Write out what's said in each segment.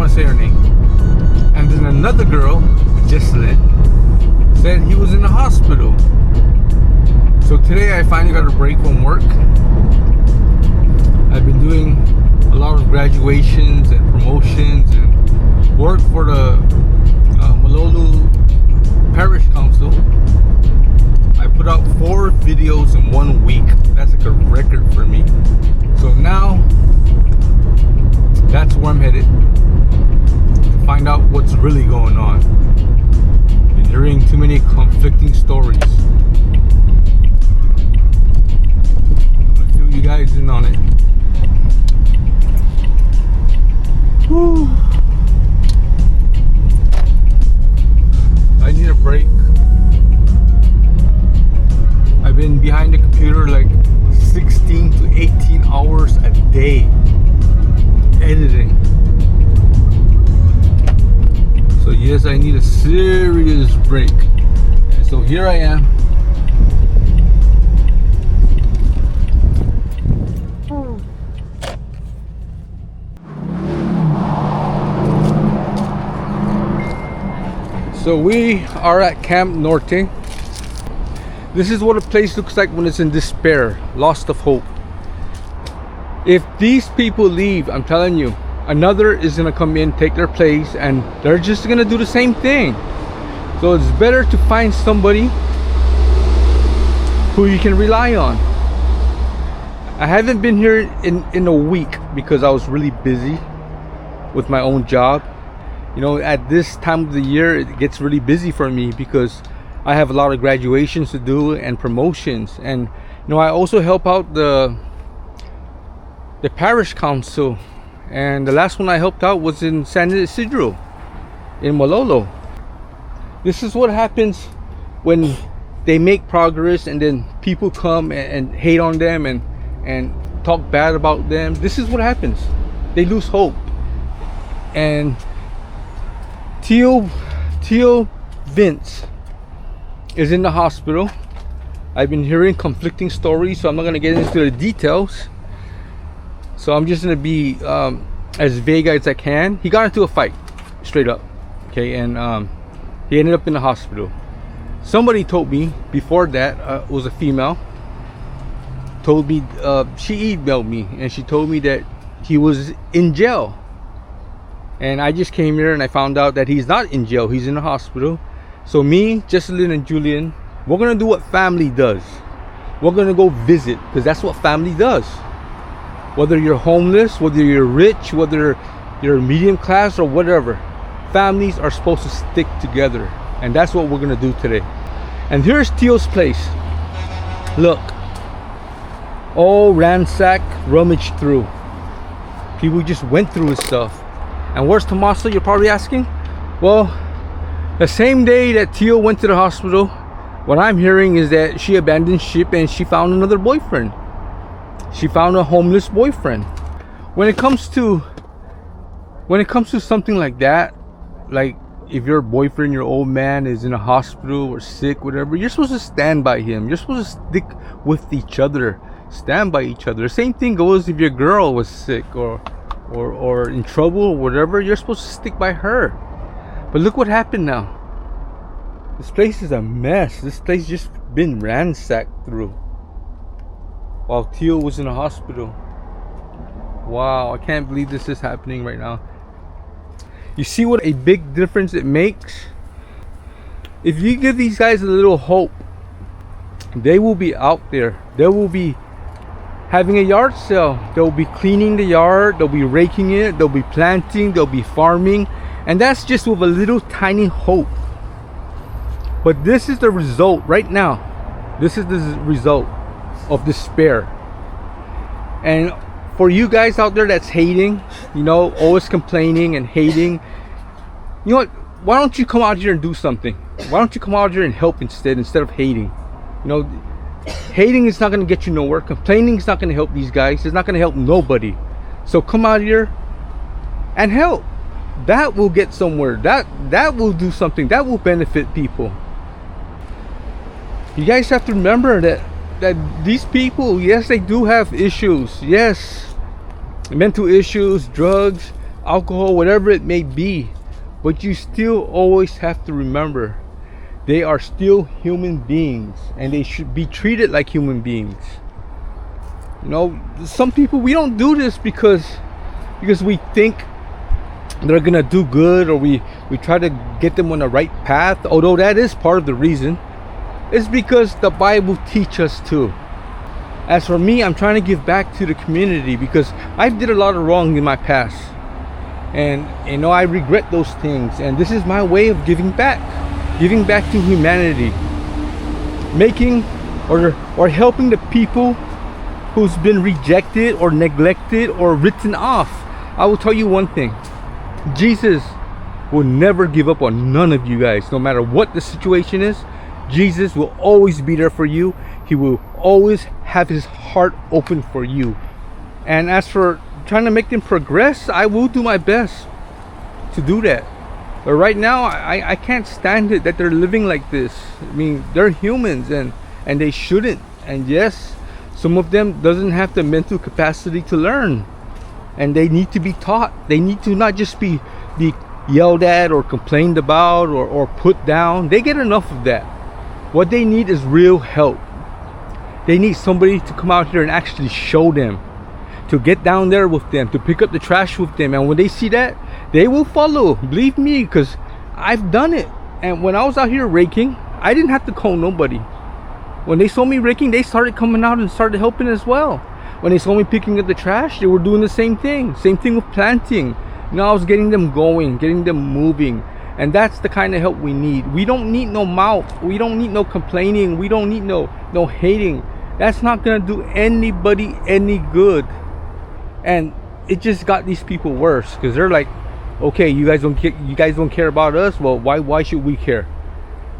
want to say her name. And then another girl, Jessalyn, said he was in the hospital. So today I finally got a break from work. I've been doing a lot of graduations and promotions and work for the Malolu Parish Council. I put out 4 videos in 1 week. That's like a record for me. So now that's where I'm headed to find out what's really going on. Been hearing too many conflicting stories. I feel you guys in on it. Whew. I need a break. I've been behind the computer like 16 to 18 hours a day editing. So yes, I need a serious break. So here I am. So we are at Camp Norte. This is what a place looks like when it's in despair, lost of hope. If these people leave, I'm telling you, another is gonna come in, take their place, and they're just gonna do the same thing. So it's better to find somebody who you can rely on. I haven't been here in a week because I was really busy with my own job. You know, at this time of the year, it gets really busy for me because I have a lot of graduations to do and promotions. And you know, I also help out the parish council. And the last one I helped out was in San Isidro, in Malolo. This is what happens when they make progress and then people come and hate on them and talk bad about them. This is what happens. They lose hope. And Tio Vince is in the hospital. I've been hearing conflicting stories, so I'm not going to get into the details. So I'm just going to be as vague as I can. He got into a fight, straight up. Okay, and he ended up in the hospital. Somebody told me before that, was a female, told me, she emailed me, and she told me that he was in jail. And I just came here and I found out that he's not in jail, he's in the hospital. So me, Jessalyn, and Julian, we're gonna do what family does. We're gonna go visit, because that's what family does. Whether you're homeless, whether you're rich, whether you're medium class or whatever, families are supposed to stick together. And that's what we're gonna do today. And here's Tio's place. Look, all ransacked, rummaged through. People just went through his stuff. And where's Tommaso, you're probably asking? Well, the same day that Tio went to the hospital, what I'm hearing is that she abandoned ship and she found another boyfriend. She found a homeless boyfriend. When it comes to something like that, like if your boyfriend, your old man is in a hospital or sick, whatever, you're supposed to stand by him. You're supposed to stick with each other, stand by each other. Same thing goes if your girl was sick or in trouble or whatever, you're supposed to stick by her. But look what happened now. This place is a mess. This place just been ransacked through while Tio was in the hospital. Wow, I can't believe this is happening right now. You see what a big difference it makes? If you give these guys a little hope, they will be out there. They will be having a yard sale. They'll be cleaning the yard, they'll be raking it, they'll be planting, they'll be farming, and that's just with a little tiny hope. But this is the result right now. This is the result of despair. And for you guys out there that's hating, you know, always complaining and hating, you know what, why don't you come out here and do something? Why don't you come out here and help instead of hating? You know, hating is not going to get you nowhere. Complaining is not going to help these guys. It's not going to help nobody. So come out here and help. That will get somewhere. That will do something. That will benefit people. You guys have to remember that these people, yes, they do have issues. Yes, mental issues, drugs, alcohol, whatever it may be. But you still always have to remember, they are still human beings, and they should be treated like human beings. You know, some people, we don't do this because we think they're gonna do good, or we try to get them on the right path, although that is part of the reason. It's because the Bible teaches us to. As for me, I'm trying to give back to the community because I did a lot of wrong in my past, and you know, I regret those things, and this is my way of giving back to humanity, making or helping the people who's been rejected or neglected or written off. I will tell you one thing, Jesus will never give up on none of you guys. No matter what the situation is, Jesus will always be there for you. He will always have his heart open for you. And as for trying to make them progress, I will do my best to do that. But right now, I can't stand it that they're living like this. I mean, they're humans, and they shouldn't. And yes, some of them doesn't have the mental capacity to learn, and they need to be taught. They need to not just be yelled at or complained about or put down. They get enough of that. What they need is real help. They need somebody to come out here and actually show them, to get down there with them, to pick up the trash with them. And when they see that, they will follow. Believe me, because I've done it. And when I was out here raking, I didn't have to call nobody. When they saw me raking, they started coming out and started helping as well. When they saw me picking up the trash, they were doing the same thing. Same thing with planting. You know, I was getting them going, getting them moving. And that's the kind of help we need. We don't need no mouth. We don't need no complaining. We don't need no hating. That's not gonna do anybody any good. And it just got these people worse, because they're like, okay, you guys don't care about us. Well, why should we care?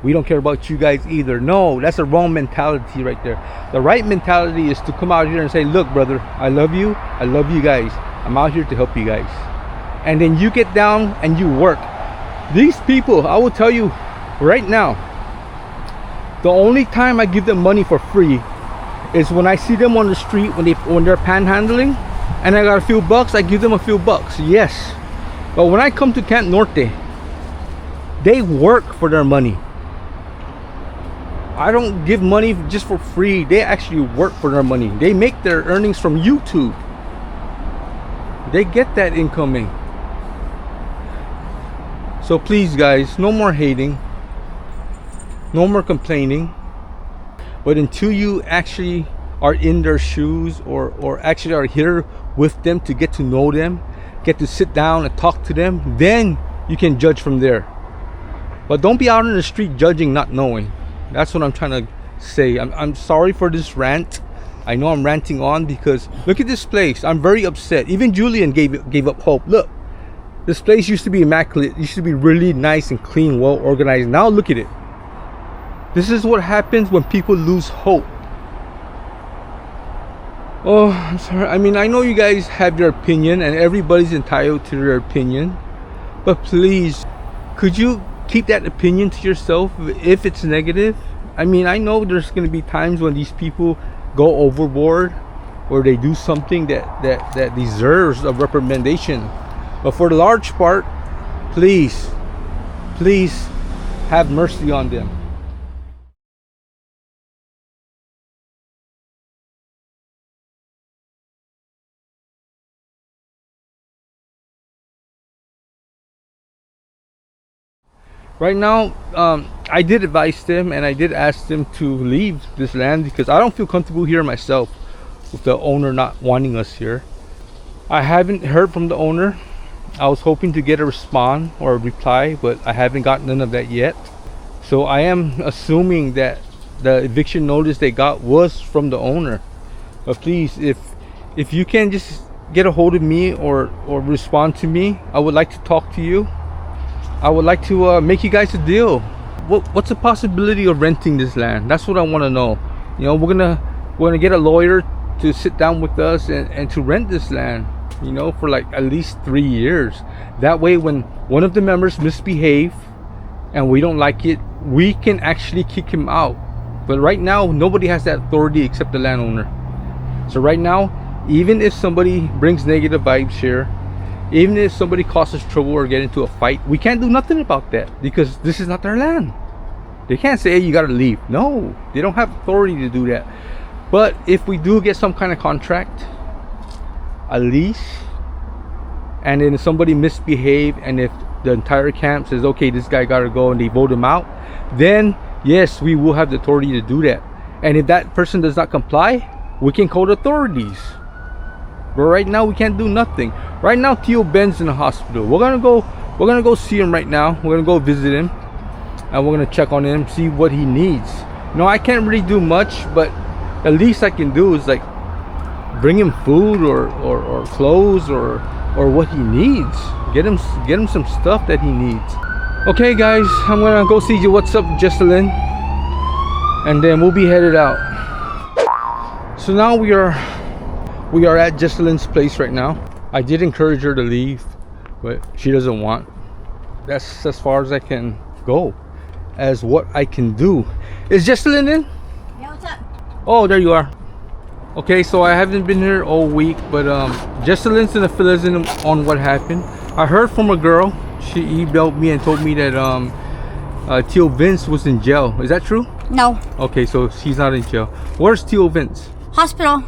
We don't care about you guys either. No, that's a wrong mentality right there. The right mentality is to come out here and say, look, brother, I love you guys. I'm out here to help you guys. And then you get down and you work. These people, I will tell you right now, the only time I give them money for free is when I see them on the street, when they're panhandling, and I got a few bucks, I give them a few bucks, yes. But when I come to Camp Norte, they work for their money. I don't give money just for free. They actually work for their money. They make their earnings from YouTube. They get that incoming. So please guys, no more hating, no more complaining. But until you actually are in their shoes, or actually are here with them to get to know them, get to sit down and talk to them, then you can judge from there. But don't be out on the street judging, not knowing. That's what I'm trying to say. I'm sorry for this rant. I know I'm ranting on because look at this place. I'm very upset. Even Julian gave up hope. Look, this place used to be immaculate. It used to be really nice and clean, well organized. Now look at it. This is what happens when people lose hope. Oh, I'm sorry. I mean, I know you guys have your opinion, and everybody's entitled to their opinion. But please, could you keep that opinion to yourself if it's negative? I mean, I know there's going to be times when these people go overboard, or they do something that deserves a reprimandation. But for the large part, please have mercy on them. Right now, I did advise them, and I did ask them to leave this land because I don't feel comfortable here myself with the owner not wanting us here. I haven't heard from the owner. I was hoping to get a response or a reply, but I haven't gotten none of that yet. So I am assuming that the eviction notice they got was from the owner. But please, if you can just get a hold of me or respond to me, I would like to talk to you. I would like to make you guys a deal. What's the possibility of renting this land? That's what I want to know. You know, we're gonna get a lawyer to sit down with us and to rent this land, you know, for like at least 3 years. That way, when one of the members misbehave and we don't like it, we can actually kick him out. But right now, nobody has that authority except the landowner. So right now, even if somebody brings negative vibes here, Even if somebody causes trouble or get into a fight, we can't do nothing about that because this is not their land. They can't say, hey, you gotta leave. No, they don't have authority to do that. But if we do get some kind of contract, a lease, and then if somebody misbehave, and if the entire camp says, okay, this guy gotta go, and they vote him out, then yes, we will have the authority to do that. And if that person does not comply, we can call the authorities. But right now we can't do nothing. Right now Theo Ben's in the hospital. We're gonna go see him right now. We're gonna go visit him, and we're gonna check on him, see what he needs. No, I can't really do much, but at least I can do is like bring him food or clothes or what he needs. Get him some stuff that he needs. Okay guys, I'm gonna go see you what's up, Jesselyn, and then we'll be headed out. So now we are at Jesselyn's place right now. I did encourage her to leave, but she doesn't want. That's as far as I can go, as what I can do. Is Jesselyn in? Yeah, what's up? Oh, there you are. Okay, so I haven't been here all week, but Jesselyn's gonna fill us in on what happened. I heard from a girl. She emailed me and told me that Theo Vince was in jail. Is that true? No. Okay, so he's not in jail. Where's Theo Vince? Hospital.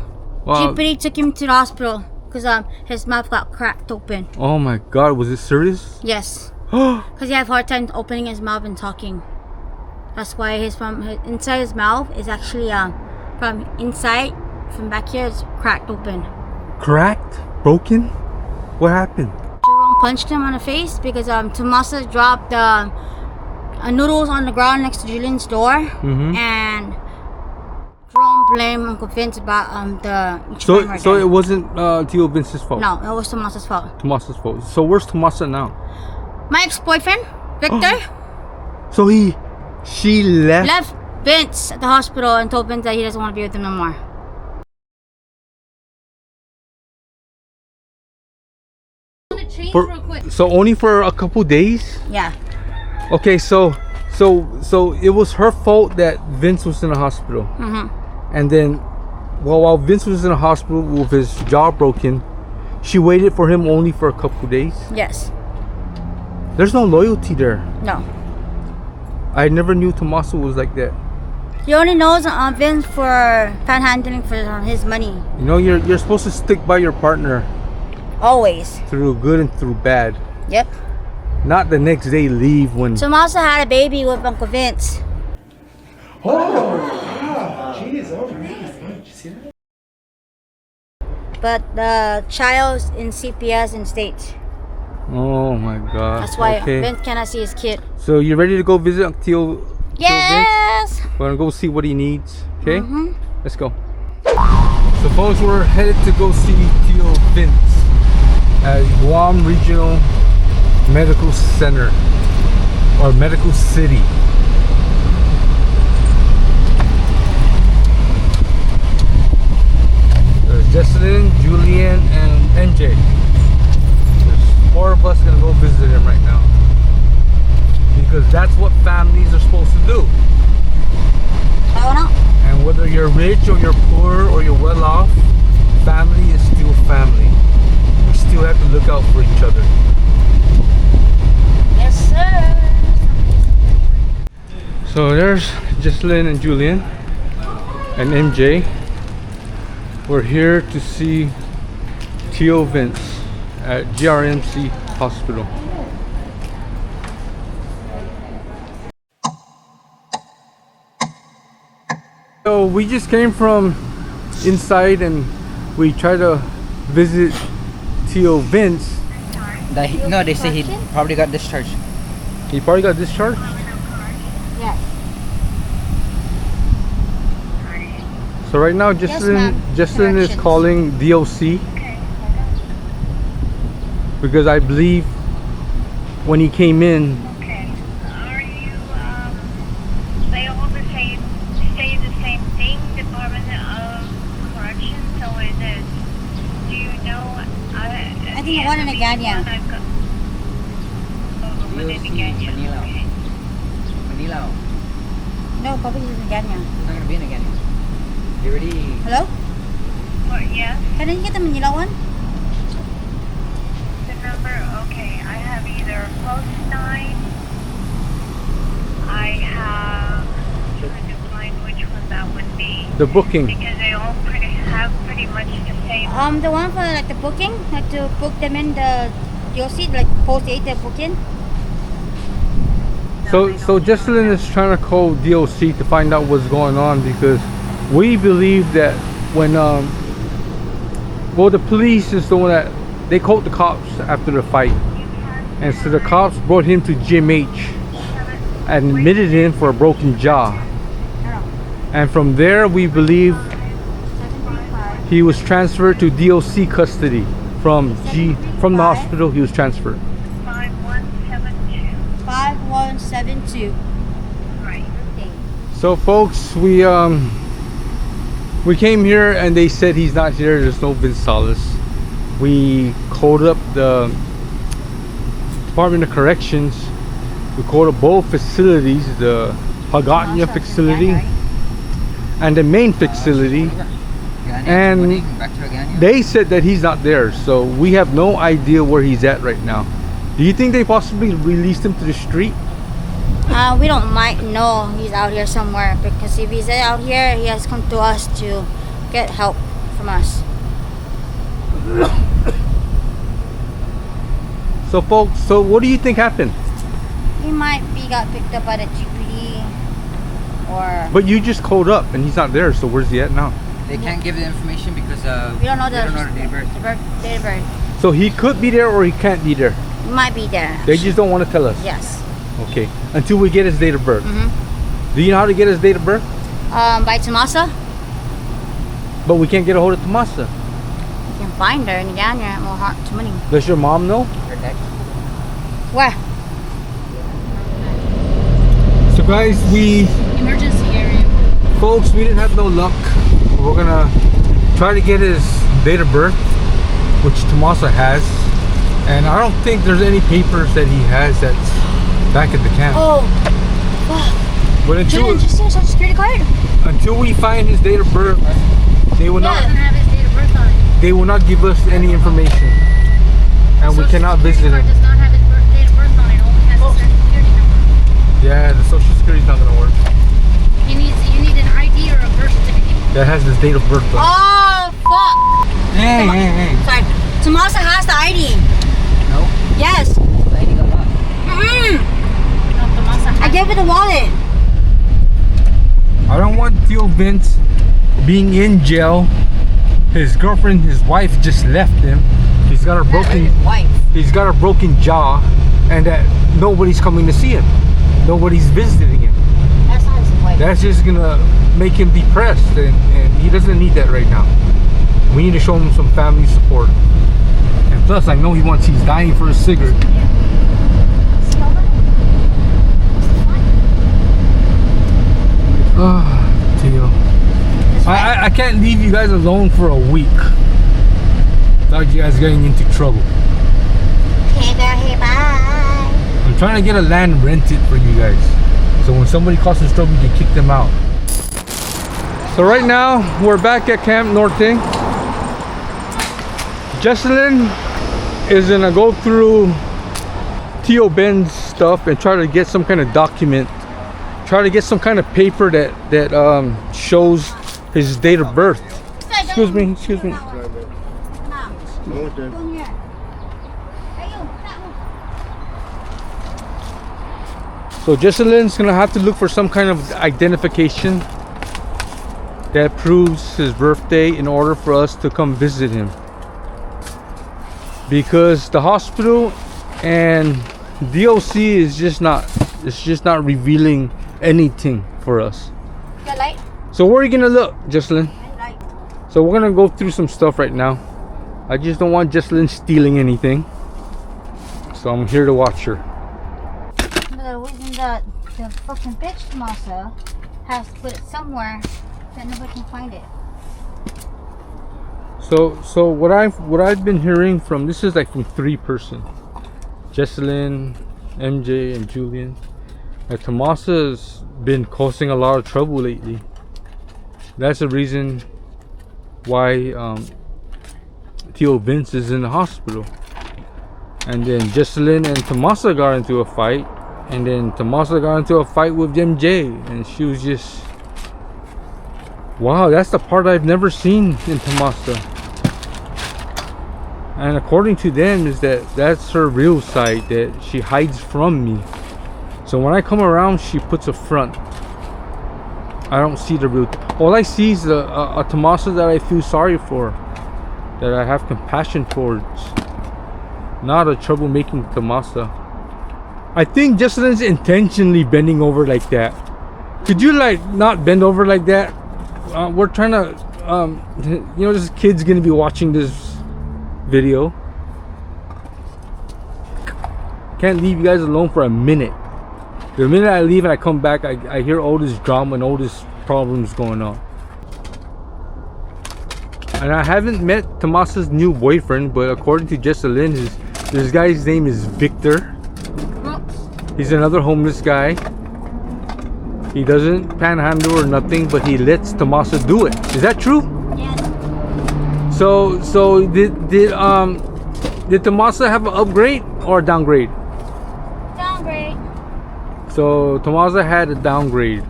Wow. GPD took him to the hospital because his mouth got cracked open. Oh my God, was it serious? Yes. Because he had a hard time opening his mouth and talking. That's why inside his mouth is actually from inside, from back here, it's cracked open. Cracked? Broken? What happened? Jerome punched him on the face because Tomasa dropped noodles on the ground next to Julian's door, and Jerome blamed Uncle Vince about the. So it wasn't Theo Vince's fault. No, it was Tomasa's fault. Tomasa's fault. So where's Tomasa now? My ex-boyfriend, Victor. So she left Vince at the hospital and told Vince that he doesn't want to be with him no more. So only for a couple days? Yeah. Okay, so it was her fault that Vince was in the hospital. And then, while Vince was in the hospital with his jaw broken, she waited for him only for a couple days? Yes. There's no loyalty there. No. I never knew Tommaso was like that. He only knows Vince for panhandling for his money. You know, you're supposed to stick by your partner. Always. Through good and through bad. Yep. Not the next day leave when... Tomasa had a baby with Uncle Vince. Oh, wow. Jeez, oh man. Did you see that? But the child's in CPS in States. Oh my God. That's why Vince cannot see his kid. So you ready to go visit Theo? Yes! We're gonna go see what he needs. Okay? Let's go. So folks, we're headed to go see Theo Vince at Guam Regional Medical Center, or Medical City. There's Jesselyn, Julian, and MJ. There's 4 of us gonna go visit him right now, because that's what families are supposed to do. And whether you're rich or you're poor or you're well off, family is still family. We still have to look out for each other. Yes, sir. So there's Jesselyn and Julian and MJ. We're here to see Theo Vince at GRMC Hospital. So we just came from inside and we tried to visit Theo Vince. No, they say he probably got discharged. He probably got discharged? Yes. So right now Jesselyn is calling DOC because I believe when he came in, Are you they all say the same thing, Department of Corrections, or is it, do you know I think one in Aganya. Manila. Okay. Manila. No, probably in Aganya. It's not gonna be in again. You already. Hello? Well, yes, Can you get the Manila one? the number number? Okay, I have either post 9. I have. Trying to find which one that would be. The booking. Because they all have pretty much the same. The one for like the booking, like to book them in the DOC, like post 8 the booking. So Jesselyn is trying to call DOC to find out what's going on, because we believe that when well, the police is the one that they called the cops after the fight, and so the cops brought him to GMH and admitted him for a broken jaw, and from there we believe he was transferred to DOC custody from the hospital. He was transferred. 5172. 5172. Right. So folks, we came here and they said he's not here. There's no Vince Salas. We called up the Department of Corrections. We called up both facilities, the Hagåtña facility and the main facility, and they said that he's not there. So we have no idea where he's at right now. Do you think they possibly released him to the street? We don't might know he's out here somewhere, because if he's out here, he has come to us to get help from us. So folks, so what do you think happened? He might be got picked up by the GPD, or But you just called up and he's not there, so where's he at now? They can't give the information because we don't know they don't know the date of birth. date of birth. So he could be there or he can't be there. He might be there. They just don't want to tell us. Yes. Okay, until we get his date of birth. Do you know how to get his date of birth? By Tomasa, But we can't get a hold of Tomasa. you can find her in the down here. More hard to money. Does your mom know? Where? So guys, Emergency area. folks, we didn't have no luck. We're gonna try to get his date of birth, which Tomasa has. And I don't think there's any papers that he has that's back at the camp. Oh. But Julian, just see a social security card. until we find his date of birth, they will not have his date of birth on it. they will not give us any information, and we cannot visit him. Does not have his date of birth on it. Only has his social security number. Yeah, the social security is not gonna work. You need an ID or a birth certificate. That has his date of birth though. Oh fuck! Hey. Sorry. Tomasa has the ID. No, Yes. the ID got lost. I gave it the wallet. I don't want Theo Vince being in jail. His girlfriend, his wife just left him. He's got a broken jaw, and that nobody's coming to see him. Nobody's visiting him. That's not his wife. That's just gonna make him depressed, and he doesn't need that right now. We need to show him some family support. And plus, I know he's dying for a cigarette. Ah, Theo. I can't leave you guys alone for a week without you guys getting into trouble. Hey there, hey bye. I'm trying to get a land rented for you guys, so when somebody causes trouble, you can kick them out. So right now, we're back at Camp Norte. Jesselyn is gonna go through Theo Ben's stuff and try to get some kind of document, try to get some kind of paper that shows his date of birth. Excuse me. So Jesselyn's gonna have to look for some kind of identification that proves his birthday in order for us to come visit him, because the hospital and DOC is just not revealing anything for us. Got light? So where are you gonna look, Jesselyn? So we're gonna go through some stuff right now. I just don't want Jesselyn stealing anything, so I'm here to watch her. The reason that the fucking bitch Tomasa has to put it somewhere that nobody can find it. So what I've been hearing from, this is like from 3 person, Jesselyn, MJ, and Julian, that Tomasa's been causing a lot of trouble lately. That's the reason why Theo Vince is in the hospital. And then Jesselyn and Tomasa got into a fight. And then Tomasa got into a fight with MJ. And she was just... Wow, that's the part I've never seen in Tomasa. And according to them is that's her real side that she hides from me. So when I come around, she puts a front. I don't see the real... All I see is a Tomasa that I feel sorry for. That I have compassion towards. Not a troublemaking Tomasa. I think Jesselyn's intentionally bending over like that. Could you like not bend over like that? We're trying to, you know, this kid's gonna be watching this video. Can't leave you guys alone for a minute. The minute I leave and I come back, I hear all this drama and all this problems going on. And I haven't met Tomasa's new boyfriend, but according to Jesselyn, this guy's name is Victor. He's another homeless guy. He doesn't panhandle or nothing, but he lets Tomasa do it. Is that true? Yes. So did Tomasa have an upgrade or a downgrade? Downgrade. So Tomasa had a downgrade.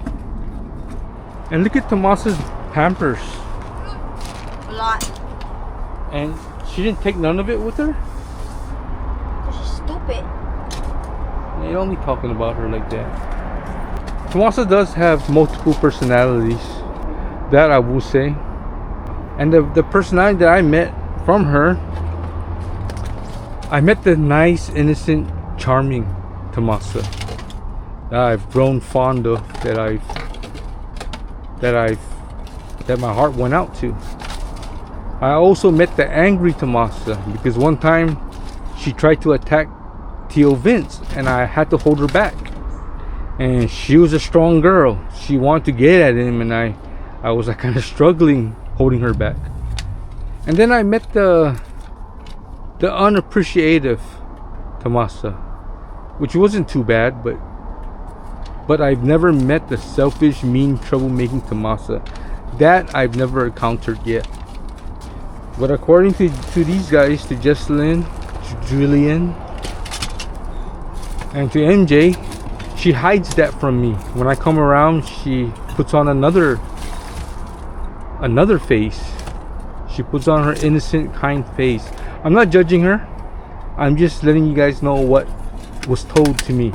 And look at Tomasa's Pampers. A lot. And she didn't take none of it with her? She's stupid. They don't be talking about her like that. Tomasa does have multiple personalities. That I will say. And the personality that I met from her, I met the nice, innocent, charming Tomasa that I've grown fond of, that my heart went out to. I also met the angry Tomasa because one time she tried to attack Tio Vince and I had to hold her back. And she was a strong girl. She wanted to get at him and I was like kind of struggling holding her back. And then I met the unappreciative Tomasa, which wasn't too bad, but I've never met the selfish, mean, troublemaking Tomasa. That I've never encountered yet. But according to these guys, to Jesselyn, to Julian, and to MJ, she hides that from me. When I come around, she puts on another face. She puts on her innocent, kind face. I'm not judging her. I'm just letting you guys know what was told to me.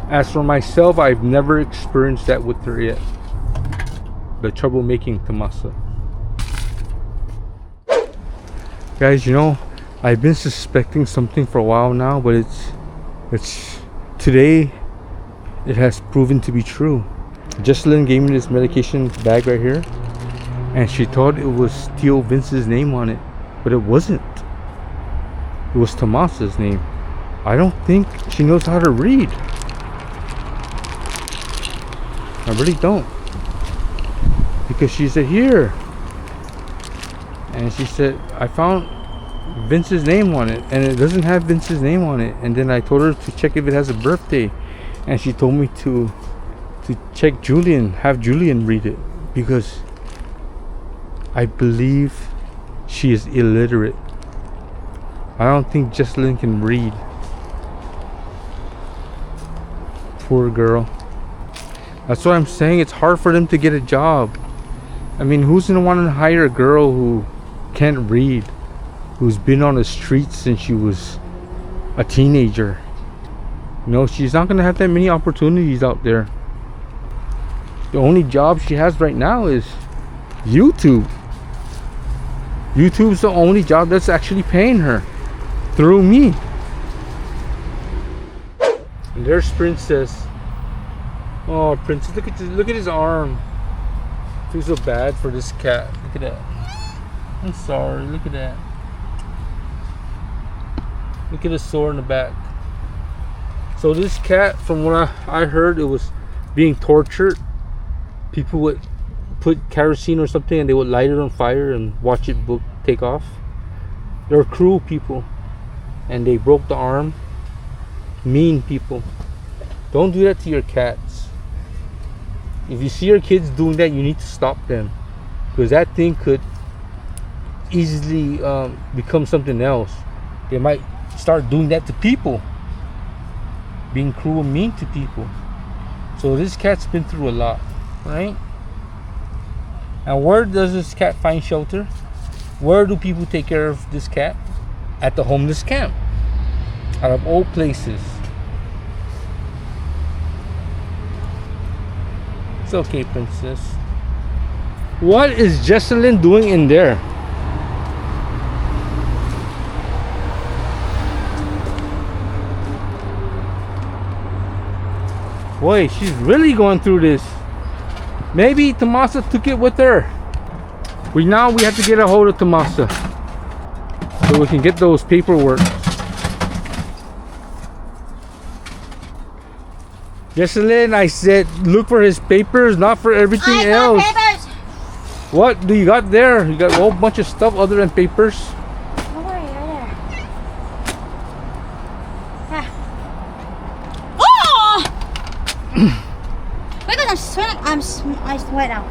As for myself, I've never experienced that with her yet. The troublemaking Tomasa. Guys, you know, I've been suspecting something for a while now, but it's today it has proven to be true. Jesselyn gave me this medication bag right here, and she thought it was Tio Vince's name on it, but it wasn't. It was Tomasa's name. I don't think she knows how to read. I really don't. Because she said, here. And she said, I found Vince's name on it. And it doesn't have Vince's name on it. And then I told her to check if it has a birthday. And she told me to check Julian. Have Julian read it. Because I believe she is illiterate. I don't think Jesselyn can read. Poor girl. That's what I'm saying. It's hard for them to get a job. I mean, who's gonna want to hire a girl who can't read, who's been on the streets since she was a teenager? You know, she's not gonna have that many opportunities out there. The only job she has right now is YouTube. YouTube's the only job that's actually paying her through me. And there's Princess. Oh, Princess, look at his arm. I feel so bad for this cat. Look at that. I'm sorry, look at that. Look at the sore in the back. So this cat, from what I heard, it was being tortured. People would put kerosene or something and they would light it on fire and watch it take off. They're cruel people. And they broke the arm. Mean people. Don't do that to your cats. If you see your kids doing that, you need to stop them, because that thing could easily become something else. they might start doing that to people, being cruel and mean to people. So this cat's been through a lot, right? And where does this cat find shelter? Where do people take care of this cat? At the homeless camp, out of all places. It's okay, princess. What is Jesselyn doing in there? Boy, she's really going through this. Maybe Tomasa took it with her. We have to get a hold of Tomasa so we can get those paperwork. Jesselyn, I said look for his papers, not for everything else. Papers. What do you got there? You got a whole bunch of stuff other than papers. Don't worry, right there. Ah. Oh! Because I'm sweating. I sweat now.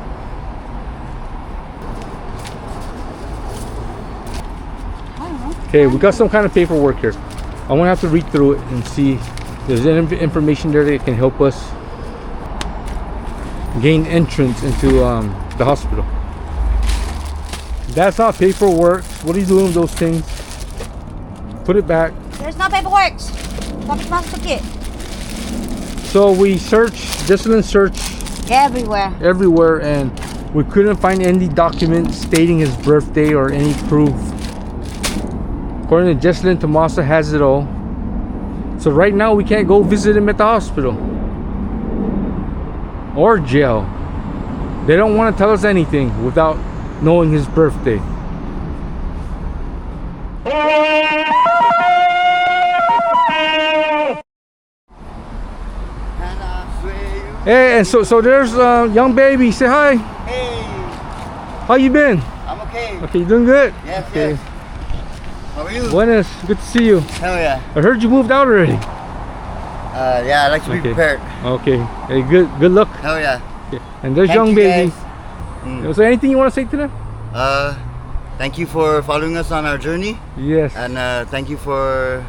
Okay, we got some kind of paperwork here. I'm gonna have to read through it and see if there's any information there that can help us gain entrance into the hospital. That's not paperwork. What are you doing with those things? Put it back. There's no paperwork. That's not the kid. So we searched, Jesselyn searched everywhere, and we couldn't find any documents stating his birthday or any proof. According to Jesselyn, Tomasa has it all. So right now we can't go visit him at the hospital or jail. They don't want to tell us anything without knowing his birthday. Hey, and so there's a young baby. Say hi. Hey, How you been? I'm okay. Okay, you doing good? Yes, Okay. yes. How are you? Buenas, good to see you. Hell yeah. I heard you moved out already. Yeah, I like to be Okay. prepared. Okay. Hey, good luck. Hell yeah. Okay. And there's Thank young you, baby. guys. Mm. Is there anything you want to say to them? Thank you for following us on our journey, Yes. and thank you for.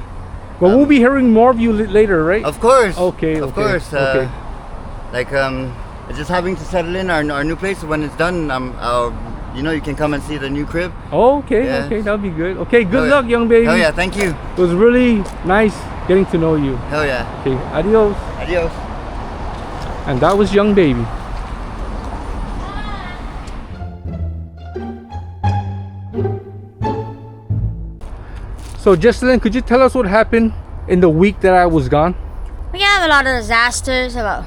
Well, we'll be hearing more of you later, right? Of course. Okay. Of okay, course. Okay. Like just having to settle in our new place. When it's done, you can come and see the new crib. Oh, okay. Yeah. Okay, that'll be good. Okay. Good Hell yeah. luck, young baby. Hell yeah. Thank you. It was really nice getting to know you. Hell yeah. Okay. Adios. Adios. And that was young baby. So Jesselyn, could you tell us what happened in the week that I was gone? We have a lot of disasters about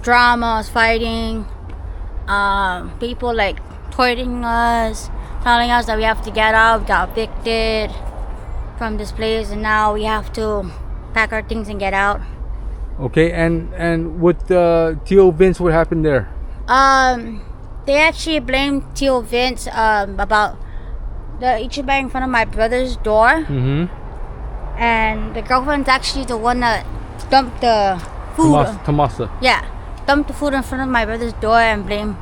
dramas, fighting, people like torturing us, telling us that we have to get out. We got evicted from this place, and now we have to pack our things and get out. Okay, and with Tio Vince, what happened there? They actually blamed Tio Vince about the Ichiban in front of my brother's door, Mm-hmm. and the girlfriend's actually the one that dumped the food. Tomasa. Yeah, dumped the food in front of my brother's door and blamed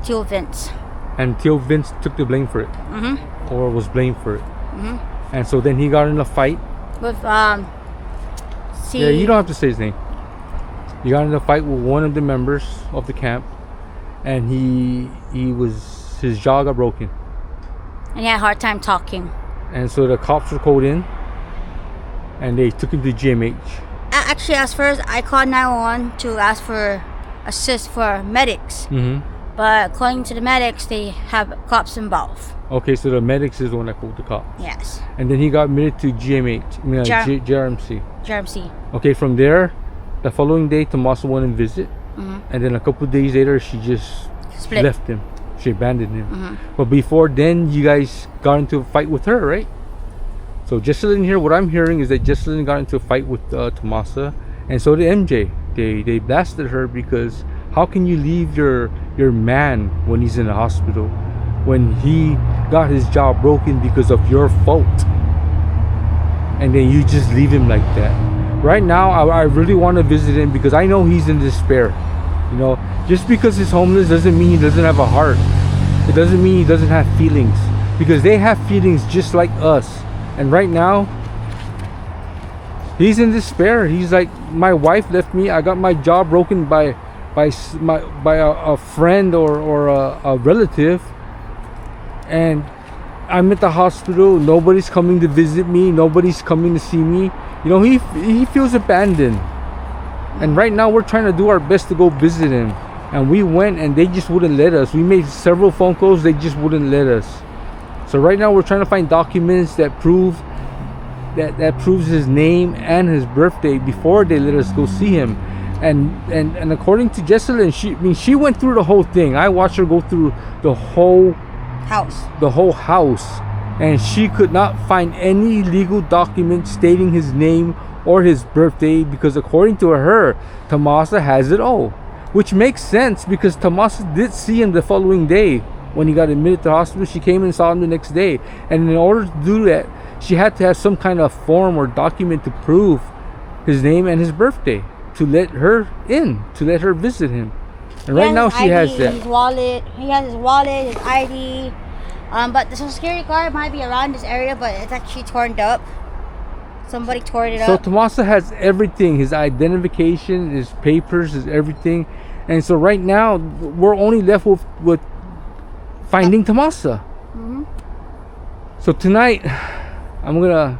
Tio Vince. And Tio Vince took the blame for it. Mm-hmm. Or was blamed for it. Mm-hmm. And so then he got in a fight. With Yeah, you don't have to say his name. He got in a fight with one of the members of the camp, and his jaw got broken. and he had a hard time talking. And so the cops were called in, and they took him to GMH. Actually, as first I called 911 to ask for assist for medics, Mm-hmm. but according to the medics, they have cops involved. Okay, so the medics is the one that called the cops. Yes, And then he got admitted to GMH, JRMC. JRMC. Okay, from there, the following day, Tomasa went and visit. Mm-hmm. And then a couple of days later, she just Split. left him. She abandoned him. Mm-hmm. But before then, you guys got into a fight with her, right? So Jesselyn here, what I'm hearing is that Jesselyn got into a fight with Tomasa, and so did MJ. They blasted her because how can you leave your man when he's in the hospital, when he got his jaw broken because of your fault, and then you just leave him like that? Right now, I really want to visit him because I know he's in despair. You know, just because he's homeless doesn't mean he doesn't have a heart. It doesn't mean he doesn't have feelings, because they have feelings just like us. And right now, he's in despair. He's like, my wife left me. I got my job broken by a friend or a relative, and I'm at the hospital. Nobody's coming to visit me. Nobody's coming to see me. You know, he feels abandoned. And right now we're trying to do our best to go visit him. And we went and they just wouldn't let us. We made several phone calls. They just wouldn't let us. So right now we're trying to find documents that prove that proves his name and his birthday before they let us go see him. And according to Jesselyn, she went through the whole thing. I watched her go through the whole house, and she could not find any legal document stating his name or his birthday, because according to her, Tomasa has it all, which makes sense because Tomasa did see him the following day when he got admitted to the hospital. She came and saw him the next day, and in order to do that, she had to have some kind of form or document to prove his name and his birthday to let her in, to let her visit him. And right now she has that. His wallet. He has his wallet, his ID. But the Social Security card might be around this area, but it's actually torn up. Somebody tore it So up. Tomasa has everything, his identification, his papers, his everything. And so right now we're only left with finding Tomasa. So tonight I'm gonna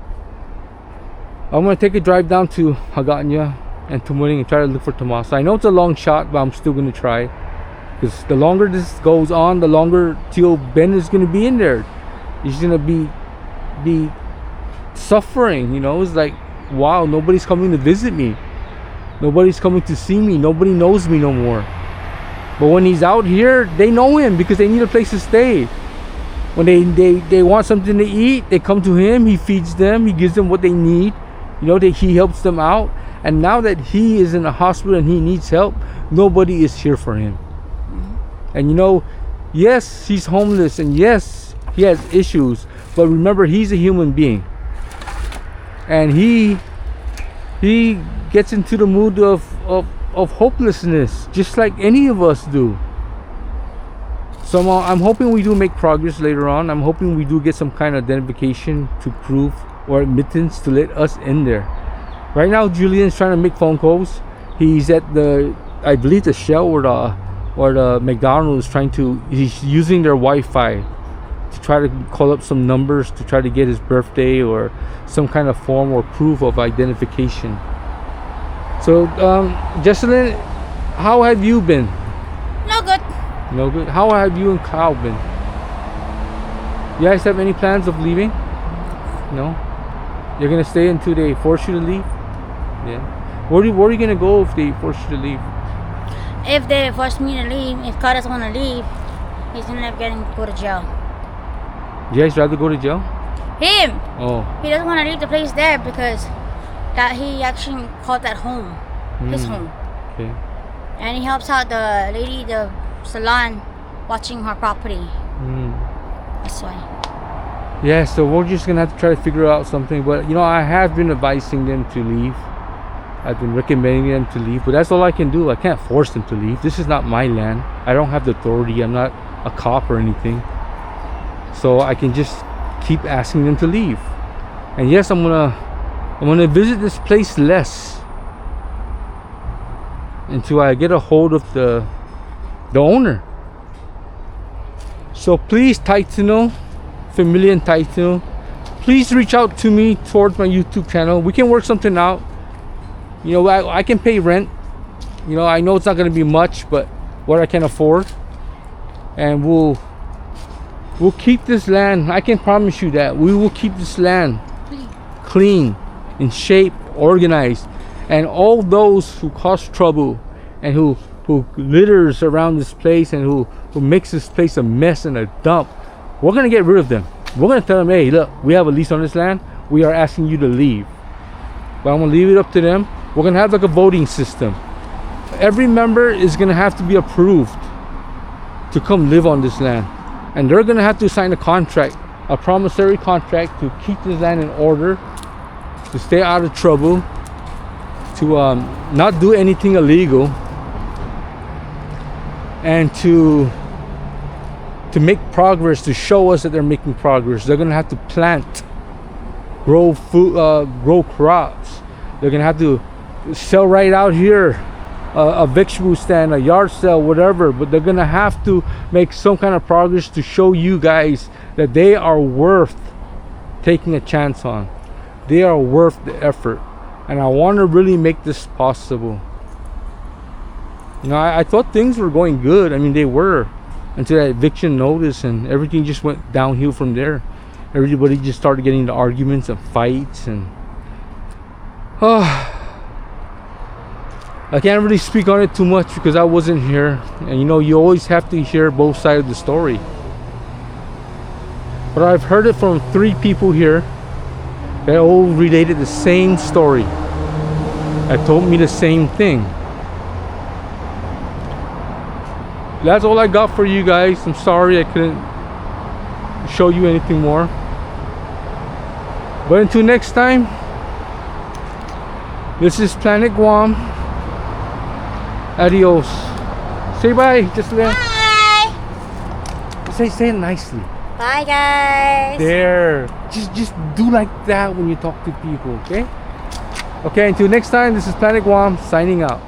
take a drive down to Hagåtña and Tumuning and try to look for Tomasa. I know it's a long shot, but I'm still gonna try, because the longer this goes on, the longer Tio Ben is gonna be in there. He's gonna be suffering. You know, it's like, wow, nobody's coming to visit me, nobody's coming to see me, nobody knows me no more. But when he's out here, they know him because they need a place to stay. When they want something to eat, they come to him. He feeds them. He gives them what they need. You know, he helps them out. And now that he is in a hospital and he needs help, nobody is here for him. And you know, yes, he's homeless, and yes, he has issues. But remember, he's a human being, and he gets into the mood of hopelessness, just like any of us do. So I'm hoping we do make progress later on. I'm hoping we do get some kind of identification to prove, or admittance to let us in there. Right now, Julian's trying to make phone calls. He's at I believe the Shell or the McDonald's he's using their Wi-Fi to try to call up some numbers to try to get his birthday or some kind of form or proof of identification. So, Jesselyn, how have you been? No good. No good. How have you and Kyle been? You guys have any plans of leaving? No? You're gonna stay until they force you to leave? Yeah. Where are you gonna go if they force you to leave? If they force me to leave, if Kyle doesn't want to leave, he's gonna end up go to jail. You guys rather go to jail? Him! Oh. He doesn't want to leave the place there because that he actually called that home, his home. Okay. And he helps out the lady, the salon, watching her property. That's why. Yeah, so we're just gonna have to try to figure out something. But you know, I have been advising them to leave. I've been recommending them to leave, but that's all I can do. I can't force them to leave. This is not my land. I don't have the authority. I'm not a cop or anything. So I can just keep asking them to leave. And yes, I'm gonna visit this place less until I get a hold of the owner. So please, Taitino, Familian Taitino, please reach out to me towards my YouTube channel. We can work something out. You know, I can pay rent. You know, I know it's not going to be much, but what I can afford. And we'll keep this land. I can promise you that. We will keep this land clean, in shape, organized. And all those who cause trouble and who litters around this place and who makes this place a mess and a dump, we're going to get rid of them. We're going to tell them, hey, look, we have a lease on this land. We are asking you to leave. But I'm going to leave it up to them. We're going to have like a voting system. Every member is going to have to be approved to come live on this land. And they're going to have to sign a contract, a promissory contract, to keep this land in order, to stay out of trouble, to not do anything illegal, and to make progress, to show us that they're making progress. They're going to have to plant grow food, grow crops. They're gonna have to sell right out here, a vegetable stand, a yard sale, whatever. But they're gonna have to make some kind of progress to show you guys that they are worth taking a chance on. They are worth the effort, and I want to really make this possible. You know, I thought things were going good. I mean, they were, until that eviction notice, and everything just went downhill from there. Everybody just started getting into arguments and fights, and I can't really speak on it too much because I wasn't here. And you know, you always have to hear both sides of the story. But I've heard it from 3 people here that all related the same story, that told me the same thing. That's all I got for you guys. I'm sorry I couldn't show you anything more. But until next time, this is Planet Guam. Adios. Say bye, just Bye. say it nicely. Bye, guys. There. Just do like that when you talk to people, okay? Okay, until next time, this is Planet Guam signing out.